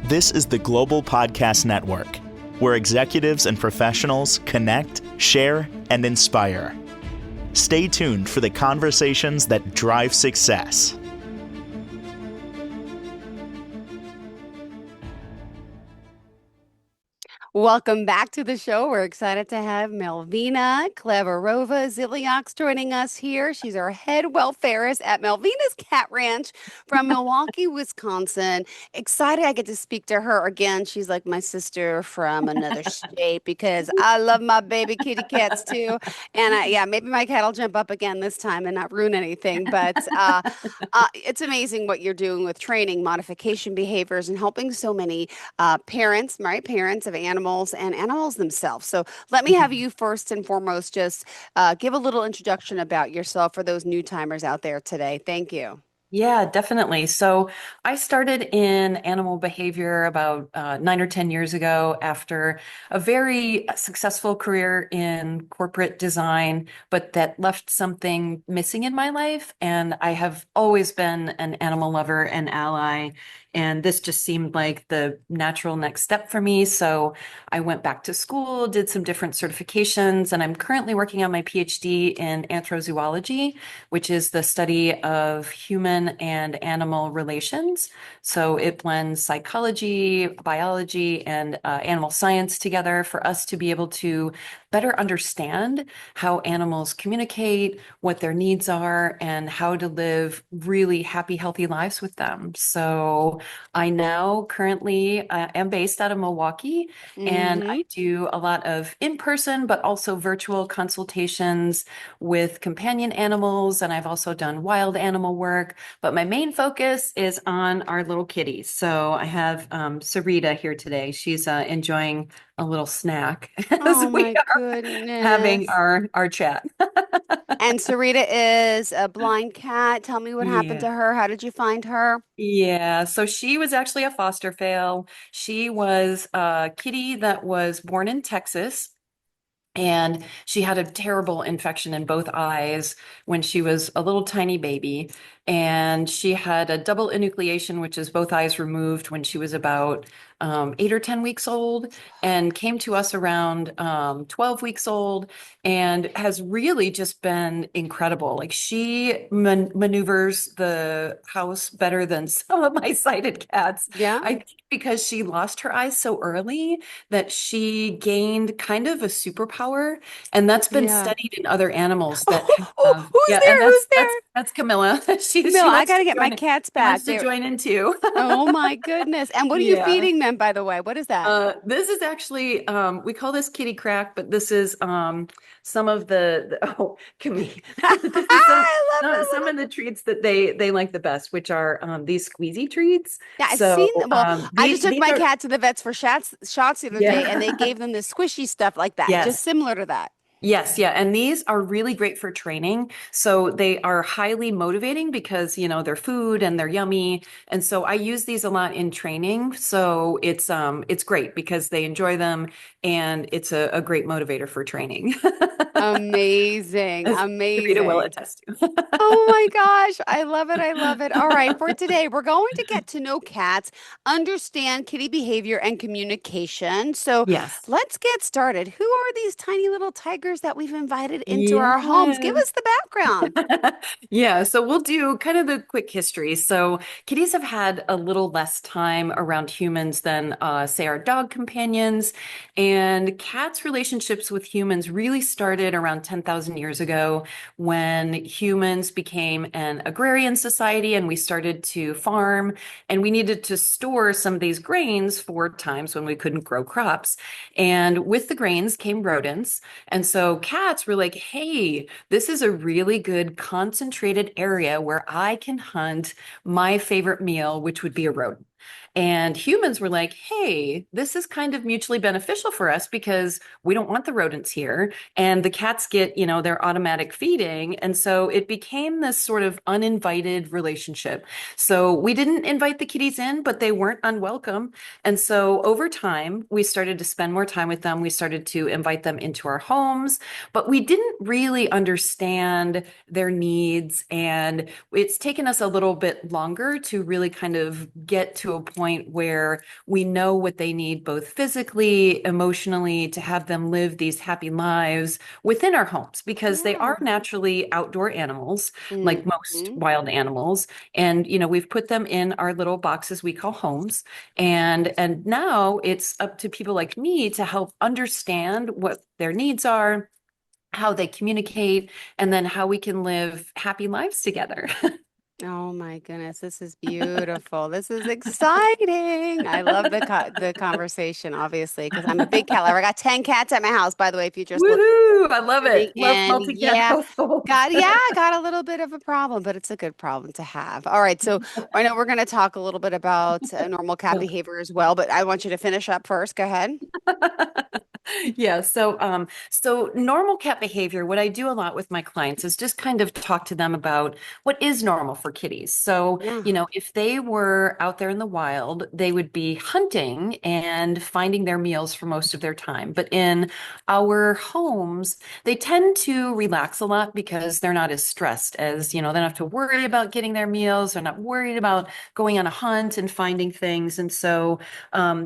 This is the Global Podcast Network, where executives and professionals connect, share, and inspire. Stay tuned for the conversations that drive success. Welcome back to the show. We're excited to have Melvina Kleverova Zilliox joining us here. She's our head welfarist at Melvina's Cat Ranch from Milwaukee, Wisconsin. Excited I get to speak to her again. She's like my sister from another state because I love my baby kitty cats too. And maybe my cat will jump up again this time and not ruin anything. But it's amazing what you're doing with training, modification behaviors, and helping so many parents, right? Parents of animals and animals themselves. So let me have you first and foremost just give a little introduction about yourself for those new timers out there today. Thank you. Yeah, definitely. So I started in animal behavior about 9 or 10 years ago after a very successful career in corporate design, but that left something missing in my life. And I have always been an animal lover and ally. And this just seemed like the natural next step for me. So I went back to school, did some different certifications, and I'm currently working on my PhD in anthrozoology, which is the study of human and animal relations. So it blends psychology, biology, and animal science together for us to be able to better understand how animals communicate, what their needs are, and how to live really happy, healthy lives with them. So I now currently am based out of Milwaukee, and I do a lot of in-person, but also virtual consultations with companion animals. And I've also done wild animal work, but my main focus is on our little kitties. So I have Sarita here today. She's enjoying a little snack as we my are having goodness. our chat. And Sarita is a blind cat. Tell me what happened Yeah. to her. How did you find her? Yeah, so she was actually a foster fail. She was a kitty that was born in Texas. And she had a terrible infection in both eyes when she was a little tiny baby. And she had a double enucleation, which is both eyes removed when she was about 8 or 10 weeks old, and came to us around 12 weeks old, and has really just been incredible. Like she maneuvers the house better than some of my sighted cats. Yeah. I think because she lost her eyes so early that she gained kind of a superpower, and that's been Yeah. studied in other animals that Oh, who's yeah, and there? Who's there? that's Camilla. She Camille, I wants gotta to get my join it. cats She wants back. to They're, join in too. oh my goodness. And what are you Yeah. feeding them, by the way? What is that? This is actually we call this kitty crack, but this is some of the oh Camille. This is I love some it. of the treats that they like the best, which are these squeezy treats. Yeah, I've So seen. Well, I just took these my are cat to the vets for shots the other day, and they yeah. gave them this squishy stuff like that, just Yes. similar to that. Yes, yeah, and these are really great for training. So they are highly motivating because, they're food and they're yummy. And so I use these a lot in training. So it's great because they enjoy them, and it's a great motivator for training. Amazing, As Rita will amazing. attest to. Oh my gosh, I love it. I love it. All right, for today, we're going to get to know cats, understand kitty behavior and communication. So Yes. let's get started. Who are these tiny little tigers that we've invited into our homes? Give Yeah. us the background. Yeah, so we'll do kind of the quick history. So kitties have had a little less time around humans than, say, our dog companions. And cats' relationships with humans really started around 10,000 years ago when humans became an agrarian society and we started to farm, and we needed to store some of these grains for times when we couldn't grow crops. And with the grains came rodents. And so cats were like, hey, this is a really good concentrated area where I can hunt my favorite meal, which would be a rodent. And humans were like, hey, this is kind of mutually beneficial for us because we don't want the rodents here. And the cats get, their automatic feeding. And so it became this sort of uninvited relationship. So we didn't invite the kitties in, but they weren't unwelcome. And so over time, we started to spend more time with them. We started to invite them into our homes. homes, but we didn't really understand their needs. And it's taken us a little bit longer to really kind of get to a point where we know what they need both physically, emotionally, to have them live these happy lives within our homes, because they Yeah. are naturally outdoor animals, like most Hmm. wild animals. And, we've put them in our little boxes we call homes. And now it's up to people like me to help understand what their needs are, how they communicate, and then how we can live happy lives together. Oh my goodness, this is beautiful. This is exciting. I love the conversation, obviously, because I'm a big cat lover. I got 10 cats at my house, by the way, if you just Woohoo! I love listening. it. Love And multi-cat yeah, households. got a little bit of a problem, but it's a good problem to have. All right, so I know we're going to talk a little bit about normal cat behavior as well, but I want you to finish up first. Go ahead. Yeah, so normal cat behavior, what I do a lot with my clients is just kind of talk to them about what is normal for kitties. So, Yeah. if they were out there in the wild, they would be hunting and finding their meals for most of their time. But in our homes, they tend to relax a lot because they're not as stressed as, they don't have to worry about getting their meals. They're not worried about going on a hunt and finding things. And so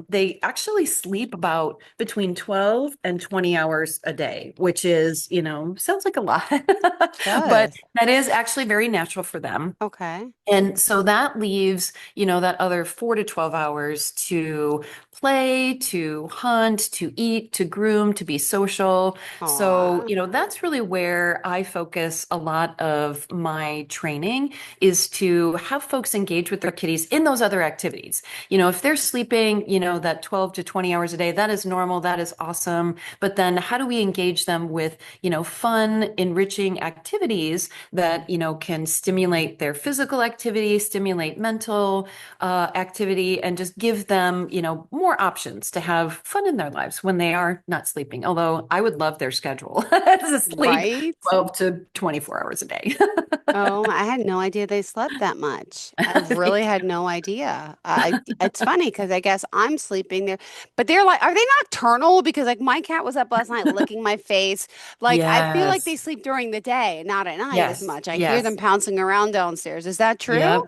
they actually sleep about between 12 and 20 hours a day, which is, sounds like a lot, but Does. that is actually very natural for them. Okay. And so that leaves, that other 4 to 12 hours to play, to hunt, to eat, to groom, to be social. So, Aw. that's really where I focus a lot of my training, is to have folks engage with their kitties in those other activities. If they're sleeping, that 12 to 20 hours a day, that is normal. That is awesome. But then how do we engage them with, fun, enriching activities that, can stimulate their physical activity, stimulate mental activity, and just give them, more options to have fun in their lives when they are not sleeping. Although I would love their schedule to sleep Right? 12 to 24 hours a day. Oh, I had no idea they slept that much. I really had no idea. It's funny because I guess I'm sleeping there, but they're like, are they nocturnal? Because like my cat was up last night licking my face. Like I feel like they Yes. sleep during the day, not at night as Yes. much. I hear them Yes. pouncing around downstairs. Is that true? Yep.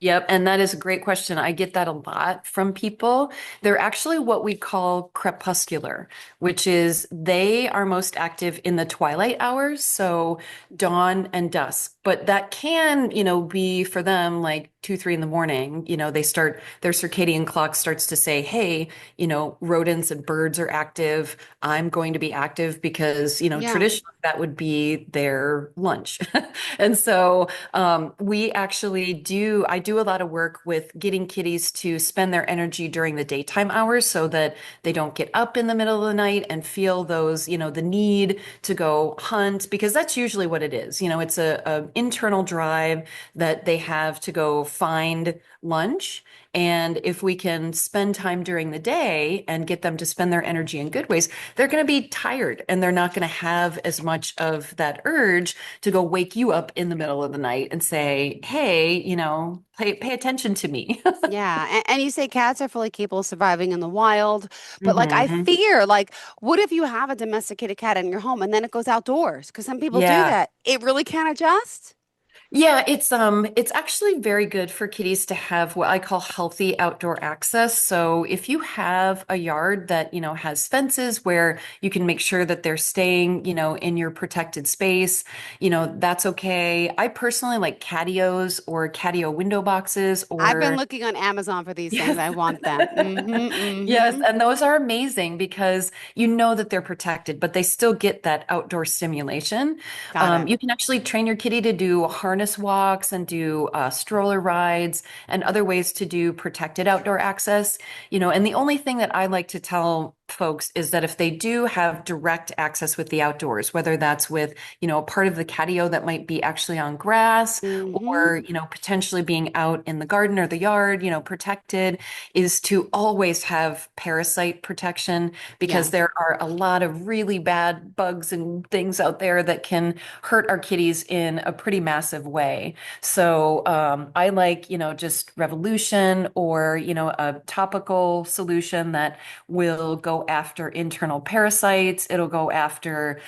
Yep. And that is a great question. I get that a lot from people. They're actually what we call crepuscular, which is they are most active in the twilight hours, so dawn and dusk. But that can, be for them like 2, 3 in the morning. They start, their circadian clock starts to say, hey, rodents and birds are active. I'm going to be active because, Yeah. traditionally that would be their lunch. And so we actually I do a lot of work with getting kitties to spend their energy during the daytime hours so that they don't get up in the middle of the night and feel those, the need to go hunt, because that's usually what it is. It's a internal drive that they have to go find lunch. And if we can spend time during the day and get them to spend their energy in good ways, they're going to be tired and they're not going to have as much of that urge to go wake you up in the middle of the night and say, hey, pay attention to me. Yeah. And you say cats are fully capable of surviving in the wild, but like I Hmm. fear, like, what if you have a domesticated cat in your home and then it goes outdoors? Because some people do Yeah. that. It really can't adjust. Yeah, it's actually very good for kitties to have what I call healthy outdoor access. So if you have a yard that, has fences where you can make sure that they're staying, in your protected space, that's okay. I personally like catios or catio window boxes I've been or looking on Amazon for these things. yes. I want them. Yes, Mm-hmm. and those are amazing because you know that they're protected, but they still get that outdoor stimulation. Got it. You can actually train your kitty to do harness walks and do stroller rides and other ways to do protected outdoor access. And the only thing that I like to tell folks is that if they do have direct access with the outdoors, whether that's with, a part of the catio that might be actually on grass Mm-hmm. or, potentially being out in the garden or the yard, protected, is to always have parasite protection, because there Yes. are a lot of really bad bugs and things out there that can hurt our kitties in a pretty massive way. So I like, just Revolution or, a topical solution that will go go after internal parasites. It'll go after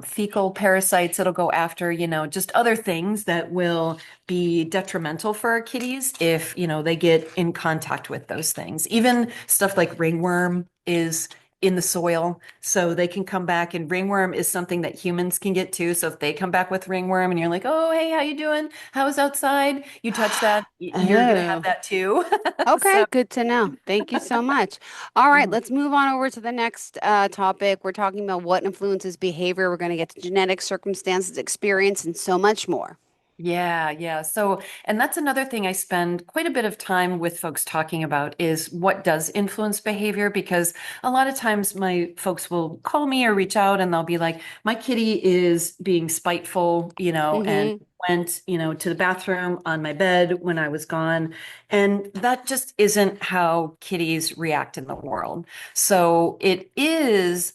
fecal parasites. It'll go after, just other things that will be detrimental for our kitties if, they get in contact with those things. Even stuff like ringworm is in the soil, so they can come back, and ringworm is something that humans can get too. So if they come back with ringworm and you're like, oh, hey, how you doing? How's outside? You touch that, you're gonna have Oh, that too. okay. So Good to know. Thank you so much. All right, mhm. let's move on over to the next topic. We're talking about what influences behavior. We're going to get to genetics, circumstances, experience, and so much more. Yeah, yeah. So, and that's another thing I spend quite a bit of time with folks talking about is what does influence behavior, because a lot of times my folks will call me or reach out and they'll be like, my kitty is being spiteful, and Mm-hmm. went, to the bathroom on my bed when I was gone. And that just isn't how kitties react in the world. So it is,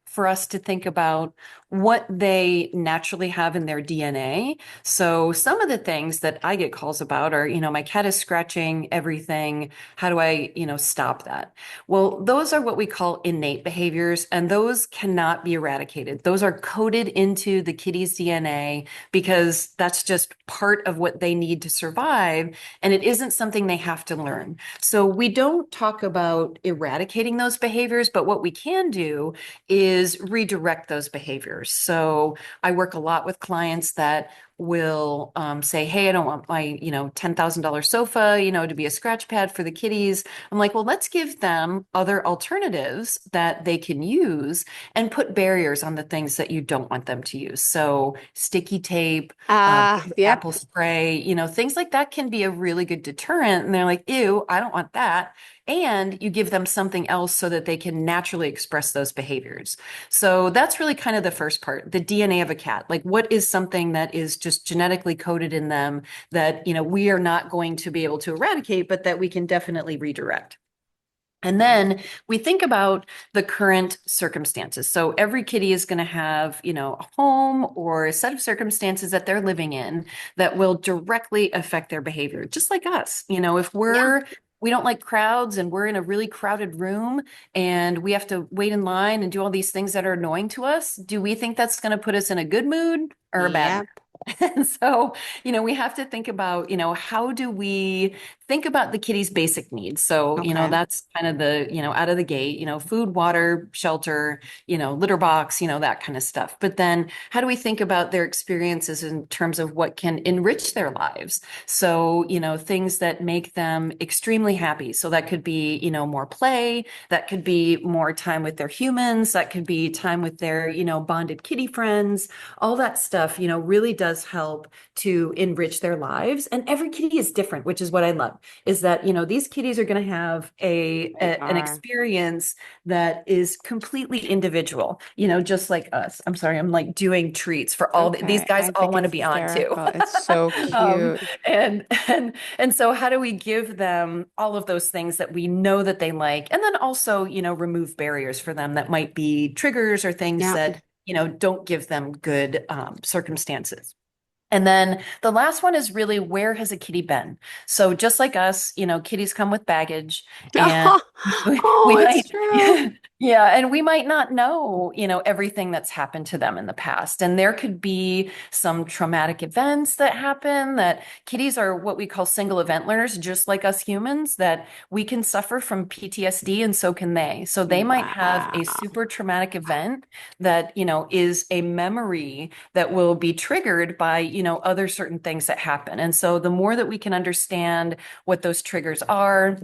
for us to think about what they naturally have in their DNA. So some of the things that I get calls about are, my cat is scratching everything. How do I, stop that? Well, those are what we call innate behaviors, and those cannot be eradicated. Those are coded into the kitty's DNA because that's just part of what they need to survive, and it isn't something they have to learn. So we don't talk about eradicating those behaviors, but what we can do is redirect those behaviors. So I work a lot with clients that will say, hey, I don't want my, $10,000 sofa, to be a scratch pad for the kitties. I'm like, well, let's give them other alternatives that they can use and put barriers on the things that you don't want them to use. So sticky tape, Yep. apple spray, things like that can be a really good deterrent. And they're like, ew, I don't want that. And you give them something else so that they can naturally express those behaviors. So that's really kind of the first part, the DNA of a cat. Like, what is something that is just genetically coded in them that, we are not going to be able to eradicate, but that we can definitely redirect. And then we think about the current circumstances. So every kitty is going to have, a home or a set of circumstances that they're living in that will directly affect their behavior, just like us. If Yeah. we don't like crowds and we're in a really crowded room and we have to wait in line and do all these things that are annoying to us, do we think that's going to put us in a good mood or a bad mood? Yep. And so, we have to think about, how do we think about the kitty's basic needs? So, Okay. that's kind of the, out of the gate, food, water, shelter, litter box, that kind of stuff. But then how do we think about their experiences in terms of what can enrich their lives? So, things that make them extremely happy. So that could be, more play, that could be more time with their humans, that could be time with their, bonded kitty friends, all that stuff, really does help to enrich their lives. And every kitty is different, which is what I love, is that, these kitties are going to have They an are. experience that is completely individual, just like us. I'm sorry, I'm like doing treats for It's all these okay. guys I all think want to it's be on too. hysterical. It's so um, cute. and so how do we give them all of those things that we know that they like, and then also, remove barriers for them that might be triggers or things Yeah. that don't give them good circumstances. And then the last one is really, where has a kitty been? So just like us, kitties come with baggage, and we Oh, it's might, true. yeah, and we might not know, everything that's happened to them in the past. And there could be some traumatic events that happen, that kitties are what we call single event learners, just like us humans, that we can suffer from PTSD and so can they. So they might have a Wow. super traumatic event that, is a memory that will be triggered by, other certain things that happen. And so the more that we can understand what those triggers are,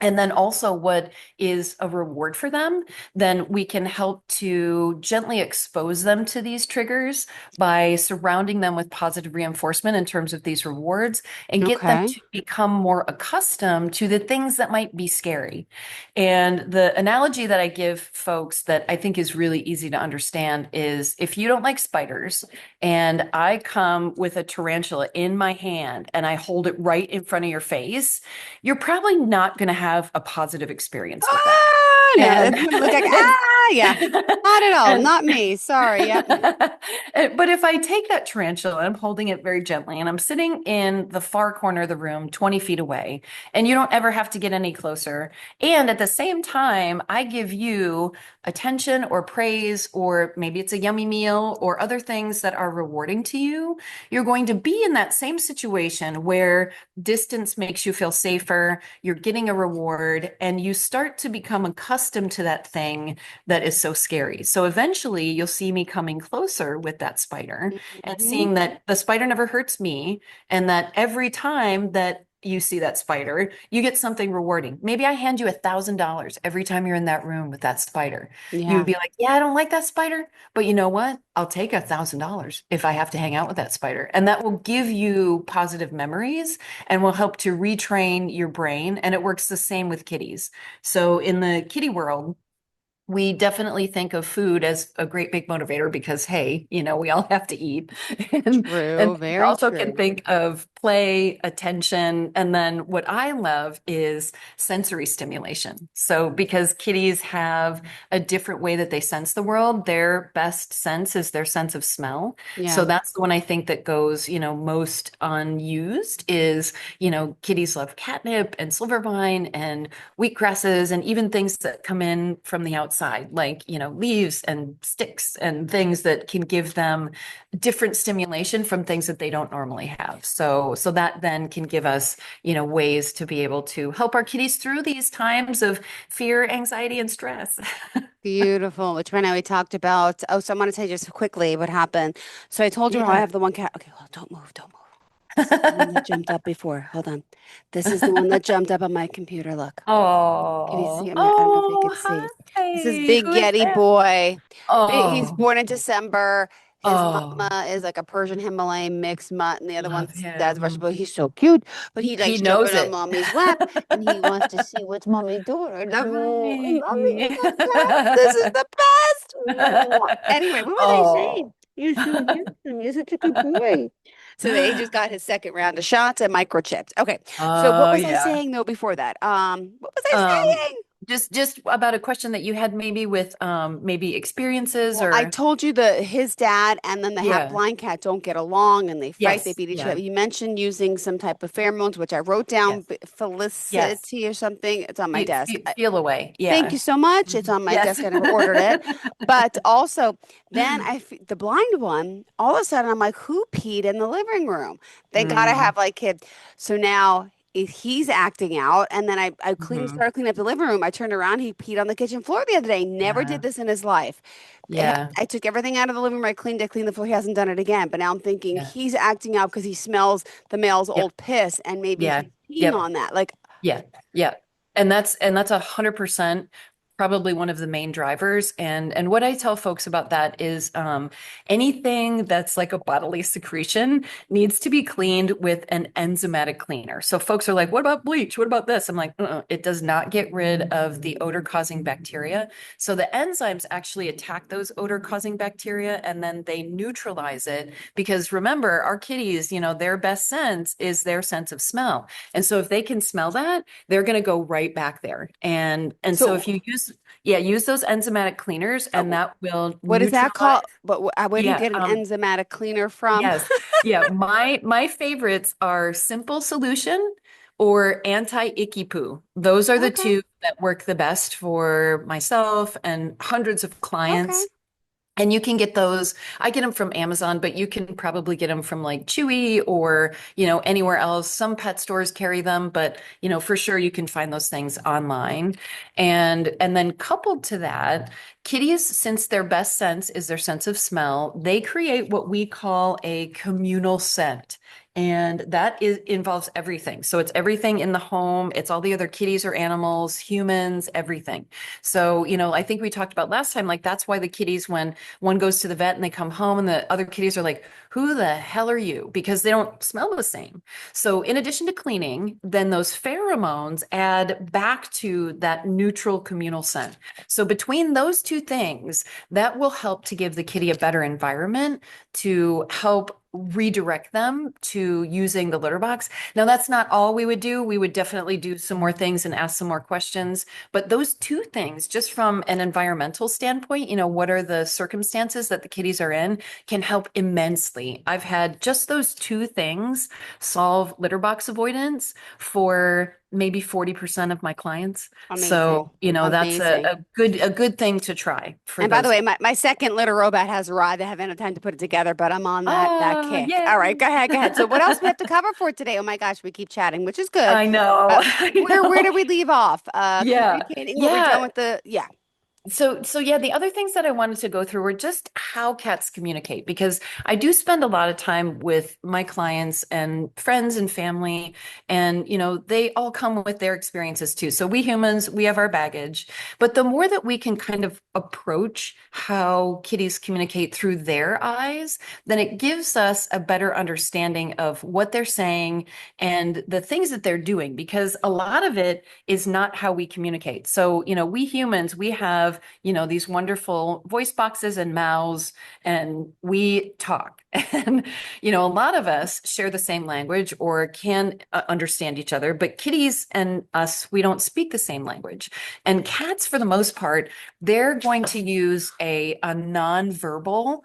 and then also what is a reward for them, then we can help to gently expose them to these triggers by surrounding them with positive reinforcement in terms of these rewards, and get them Okay. to become more accustomed to the things that might be scary. And the analogy that I give folks that I think is really easy to understand is, if you don't like spiders and I come with a tarantula in my hand and I hold it right in front of your face, you're probably not going to have a positive experience with that. Ah, no, And it's gonna look like and Yeah. Not at all. And Not me. Sorry. Yep. but if I take that tarantula and I'm holding it very gently and I'm sitting in the far corner of the room, 20 feet away, and you don't ever have to get any closer. And at the same time, I give you attention or praise, or maybe it's a yummy meal or other things that are rewarding to you. You're going to be in that same situation where distance makes you feel safer, you're getting a reward, and you start to become accustomed to that thing that is so scary. So eventually you'll see me coming closer with that spider and Mhm. seeing that the spider never hurts me, and that every time that you see that spider, you get something rewarding. Maybe I hand you $1,000 every time you're in that room with that spider. You would Yeah. be like, yeah, I don't like that spider, but you know what? I'll take $1,000 if I have to hang out with that spider. And that will give you positive memories and will help to retrain your brain. And it works the same with kitties. So in the kitty world, we definitely think of food as a great big motivator because, hey, we all have to eat. And True. we Very also can true. think of play, attention. And then what I love is sensory stimulation. So because kitties have a different way that they sense the world, their best sense is their sense of smell. So Yeah. that's the one I think that goes, most unused is, kitties love catnip and silvervine and wheatgrasses and even things that come in from the outside, like, leaves and sticks and things that can give them different stimulation from things that they don't normally have. So that then can give us, ways to be able to help our kitties through these times of fear, anxiety, and stress. Beautiful. Which one we talked about. Oh, so I'm going to tell you just quickly what happened. So I told you how I Yeah. have the one cat. Okay, well, don't move. Don't move. This is the one that jumped up before. Hold on. This is the one that jumped up on my computer. Look. Can you see Oh, him? I don't know if you oh, could see. This is hi. Big Who is Yeti that? Boy. He's Oh, born in December. His oh, mama is like a Persian Himalayan mixed mutt, and the other love one's dad's him. vegetable. He's so cute, but he He likes jumping knows on it. mommy's lap, and he wants to see what's mommy doing. Hi. Mommy is the best. This is the best. Anyway, what was I saying? Oh. You're so handsome. You're such a good boy. So they just got his second round of shots and microchipped. Okay. So what Oh was I yeah. saying though before that? What was I Um, saying? just about a question that you had maybe with maybe experiences Well, I or told you his dad and then the half yeah. blind cat don't get along and they fight, they Yes. beat each Yeah. other. You mentioned using some type of pheromones, which I wrote down, Yes. Yes. Felicity or something. It's on my desk. Feel away. Thank you Yeah. so much. It's Mhm. on my Yes. desk. I never ordered it. But also, then the blind one, all of a sudden, I'm like, who peed in the living room? Thank God I Mm, have like kid. So now he's acting out. And then I hmm. started cleaning up the living room. I turned around, he peed on the kitchen floor the other day. Never did Yeah. this in his life. Yeah. I took everything out of the living room. I cleaned the floor. He hasn't done it again. But now I'm thinking Yeah. he's acting out because he smells the male's Yep. old piss and maybe Yeah. he's peeing Yep. on that. Like, Yeah, yeah. And that's 100% probably one of the main drivers. And what I tell folks about that is anything that's like a bodily secretion needs to be cleaned with an enzymatic cleaner. So folks are like, what about bleach? What about this? I'm like, it does not get rid of the odor causing bacteria. So the enzymes actually attack those odor causing bacteria and then they neutralize it because remember, our kitties, their best sense is their sense of smell. And so if they can smell that, they're going to go right back there. And so if so you use those enzymatic cleaners and uh, that will what is that neutralize. called? But where do you Yeah, get an enzymatic cleaner from? yes. Yeah, my favorites are Simple Solution or Anti-Icky Poo. Those are the Okay. two that work the best for myself and hundreds of Okay. clients. And you can get those. I get them from Amazon, but you can probably get them from like Chewy or, anywhere else. Some pet stores carry them, but, for sure you can find those things online. And then coupled to that, kitties, since their best sense is their sense of smell, they create what we call a communal scent. And that involves everything. So it's everything in the home. It's all the other kitties or animals, humans, everything. So, I think we talked about last time, like that's why the kitties, when one goes to the vet and they come home and the other kitties are like, who the hell are you? Because they don't smell the same. So in addition to cleaning, then those pheromones add back to that neutral communal scent. So between those two things, that will help to give the kitty a better environment to help redirect them to using the litter box. Now, that's not all we would do. We would definitely do some more things and ask some more questions. But those two things, just from an environmental standpoint, what are the circumstances that the kitties are in, can help immensely. I've had just those two things solve litter box avoidance for maybe 40% of my clients. Amazing. So, that's Amazing. a good thing to try for And by the those. way, my second litter robot has arrived. I haven't had time to put it together, but I'm on that Oh, kick. All right, yay. go ahead, go ahead. So what else we have to cover for today? Oh my gosh, we keep chatting, which is good. I know. I Where know. did we leave off? Yeah. Communicating. What we're done Yeah. with the yeah. So yeah, the other things that I wanted to go through were just how cats communicate, because I do spend a lot of time with my clients and friends and family, and they all come with their experiences too. So we humans, we have our baggage, but the more that we can kind of approach how kitties communicate through their eyes, then it gives us a better understanding of what they're saying and the things that they're doing, because a lot of it is not how we communicate. So, we humans, we have, these wonderful voice boxes and mouths, and we talk. And, a lot of us share the same language or can understand each other, but kitties and us, we don't speak the same language. And cats, for the most part, they're going to use a nonverbal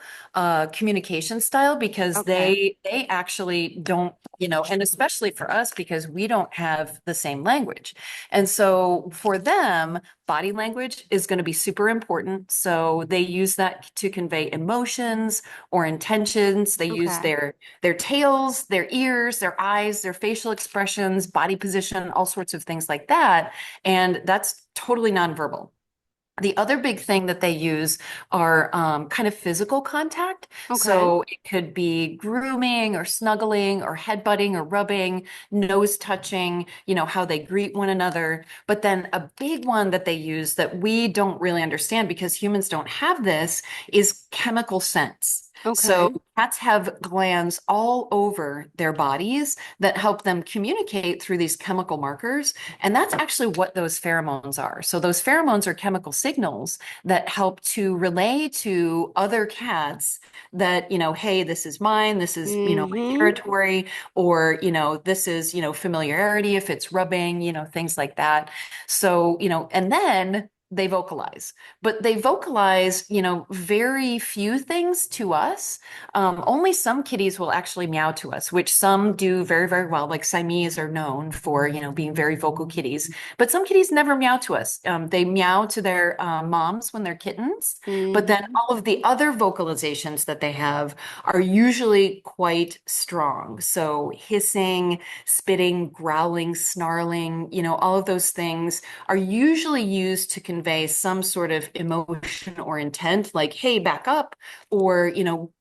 communication style, because Okay. they actually don't, and especially for us, because we don't have the same language. And so for them, body language is going to be super important. So they use that to convey emotions or intentions. They use Okay. their tails, their ears, their eyes, their facial expressions, body position, all sorts of things like that. And that's totally nonverbal. The other big thing that they use are kind of physical contact. Okay. So it could be grooming or snuggling or headbutting or rubbing, nose touching, how they greet one another. But then a big one that they use that we don't really understand, because humans don't have this, is chemical sense. So Okay. cats have glands all over their bodies that help them communicate through these chemical markers. And that's actually what those pheromones are. So those pheromones are chemical signals that help to relay to other cats that, hey, this is mine, this is, my Mm-hmm. territory, or, this is, familiarity if it's rubbing, things like that. So, and then they vocalize, but they vocalize, very few things to us. Only some kitties will actually meow to us, which some do very, very well. Like Siamese are known for, being very vocal kitties, but some kitties never meow to us. They meow to their moms when they're kittens, but then Mm-hmm. all of the other vocalizations that they have are usually quite strong. So hissing, spitting, growling, snarling, all of those things are usually used to convey some sort of emotion or intent, like, hey, back up, or,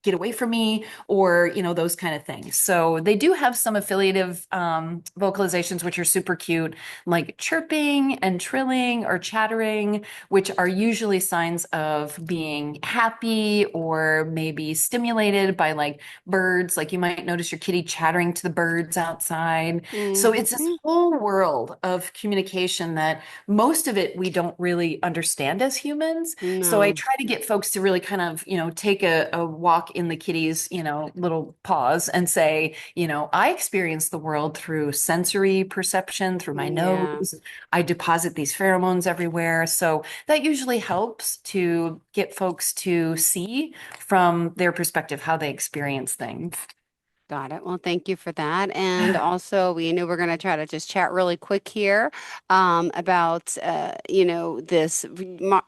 get away from me, or, those kind of things. So they do have some affiliative vocalizations, which are super cute, like chirping and trilling or chattering, which are usually signs of being happy or maybe stimulated by like birds. Like you might notice your kitty chattering to the birds outside. So it's this Mm-hmm. whole world of communication that most of it we don't really understand as humans. So I No. try to get folks to really kind of, take a walk in the kitty's, little paws and say, I experience the world through sensory perception, through my Yeah. nose. I deposit these pheromones everywhere. So that usually helps to get folks to see from their perspective how they experience things. Got it. Well, thank you for that. And also, we knew we're going to try to just chat really quick here about, this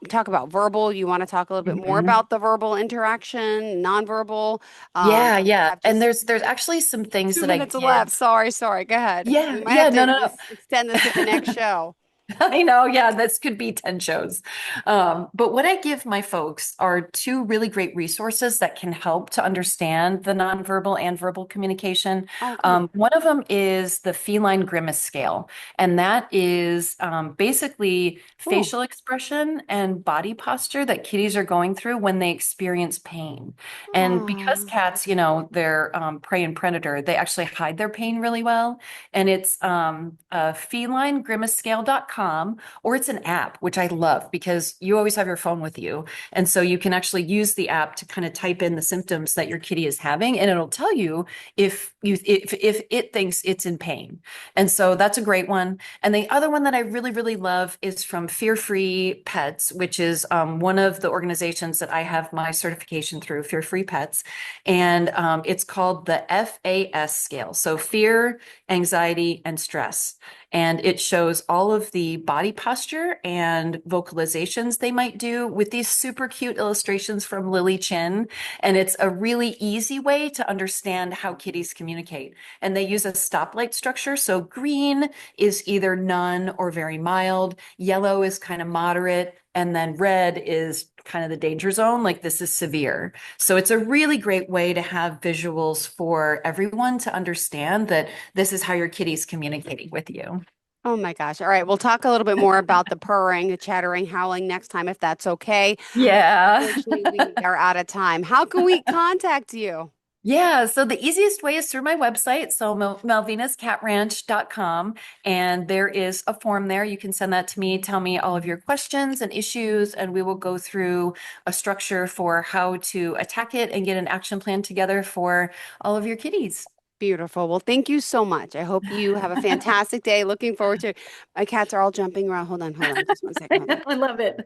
talk about verbal. You want to talk a little bit more Mhm. about the verbal interaction, nonverbal. Yeah, We yeah. have And just there's actually some things two that I minutes left. give. Sorry. Go ahead. We Yeah, might yeah, have no, to no, just extend this to the next no. show. I know, yeah, this could be 10 shows. But what I give my folks are two really great resources that can help to understand the nonverbal and verbal communication. Okay. One of them is the feline grimace scale, and that is basically Oh. facial expression and body posture that kitties are going through when they experience pain. And because Oh. cats, they're prey and predator, they actually hide their pain really well. And it's felinegrimacescale.com. Welfarist.com, or it's an app, which I love because you always have your phone with you. And so you can actually use the app to kind of type in the symptoms that your kitty is having, and it'll tell you if it thinks it's in pain. And so that's a great one. And the other one that I really, really love is from Fear Free Pets, which is one of the organizations that I have my certification through, Fear Free Pets. And it's called the FAS scale. So fear, anxiety, and stress. And it shows all of the body posture and vocalizations they might do with these super cute illustrations from Lily Chin. And it's a really easy way to understand how kitties communicate. And they use a stoplight structure. So green is either none or very mild. Yellow is kind of moderate. And then red is kind of the danger zone, like this is severe. So it's a really great way to have visuals for everyone to understand that this is how your kitty's communicating with you. Oh my gosh. All right. We'll talk a little bit more about the purring, the chattering, howling next time, if that's okay. Yeah. Unfortunately, we are out of time. How can we contact you? Yeah, so the easiest way is through my website, so melvinascatranch.com, and there is a form there. You can send that to me, tell me all of your questions and issues, and we will go through a structure for how to attack it and get an action plan together for all of your kitties. Beautiful. Well, thank you so much. I hope you have a fantastic day. Looking forward to my cats are all jumping around. Hold on. Just 1 second. I love it.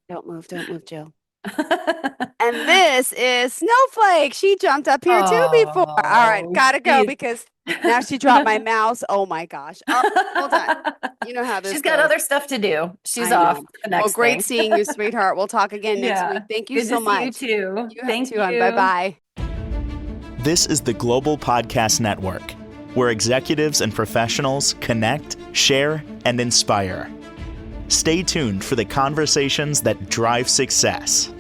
Don't move, Jill. And this is Snowflake. She jumped up here too before. All right, gotta go because now she dropped my mouse. Oh my gosh. All right, hold on. You know how this She's got goes. other stuff to do. She's I off. know. The next Well, great thing. seeing you, sweetheart. We'll talk again next week. Thank you Good so to much. See you too. Thank you. Bye-bye. This is the Global Podcast Network, where executives and professionals connect, share, and inspire. Stay tuned for the conversations that drive success.